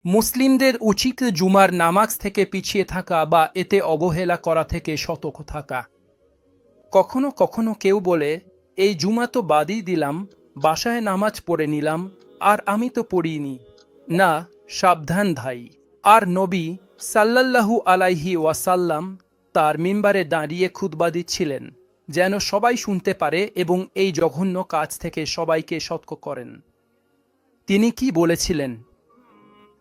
মুসলিমদের উচিত জুমার নামাজ থেকে পিছিয়ে থাকা বা এতে অবহেলা করা থেকে সতর্ক থাকা। কখনো কখনো কেউ বলে, এই জুমা তো বাদই দিলাম, বাসায় নামাজ পড়ে নিলাম, আর আমি তো পড়িনি। না, সাবধান ভাই। আর নবী সাল্লাল্লাহু আলাইহি ওয়াসাল্লাম তার মিম্বারে দাঁড়িয়ে খুতবা দিচ্ছিলেন, যেন সবাই শুনতে পারে এবং এই জঘন্য কাজ থেকে সবাইকে সতর্ক করেন। তিনি কি বলেছিলেন?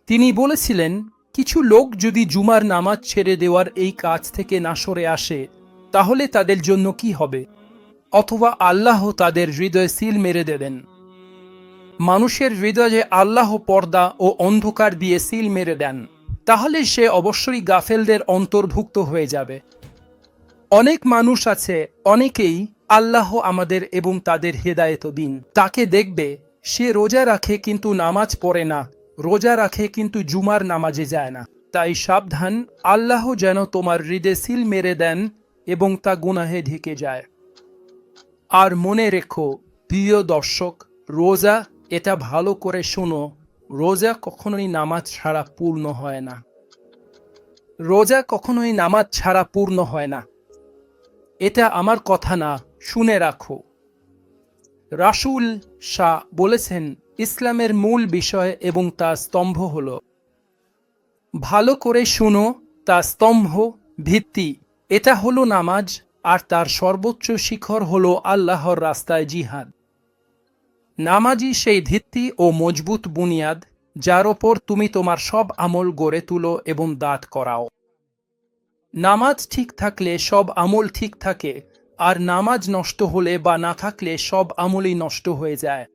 তিনি বলেছিলেন, কিছু লোক যদি জুমার নামাজ ছেড়ে দেওয়ার এই কাজ থেকে না সরে আসে, তাহলে তাদের জন্য কি হবে? অথবা আল্লাহ তাদের হৃদয়ে সিল মেরে দেবেন। মানুষের হৃদয়ে আল্লাহ পর্দা ও অন্ধকার দিয়ে সিল মেরে দেন, তাহলে সে অবশ্যই গাফেলদের অন্তর্ভুক্ত হয়ে যাবে। অনেক মানুষ আছে, অনেকেই আল্লাহ আমাদের এবং তাদের হেদায়েত দিন, তাকে দেখবে সে রোজা রাখে কিন্তু নামাজ পড়ে না, রোজা রাখে কিন্তু জুমার নামাজে যায় না। তাই সাবধান, আল্লাহ যেন তোমার হৃদয়ে সিল মেরে দেন এবং তা গুনাহে ঢেকে যায়। আর মনে রেখো প্রিয় দর্শক, রোজা, এটা ভালো করে শোনো, রোজা কখনোই নামাজ ছাড়া পূর্ণ হয় না। রোজা কখনোই নামাজ ছাড়া পূর্ণ হয় না। এটা আমার কথা না, শুনে রাখো। রাসূল শাহ বলেছেন, ইসলামের মূল বিষয় এবং তা স্তম্ভ হল, ভালো করে শুনো, তা স্তম্ভ, ভিত্তি, এটা হলো নামাজ, আর তার সর্বোচ্চ শিখর হলো আল্লাহর রাস্তায় জিহাদ। নামাজই সেই ভিত্তি ও মজবুত বুনিয়াদ, যার ওপর তুমি তোমার সব আমল গড়ে তুলো এবং দাঁড় করাও। নামাজ ঠিক থাকলে সব আমল ঠিক থাকে, আর নামাজ নষ্ট হলে বা না থাকলে সব আমলই নষ্ট হয়ে যায়।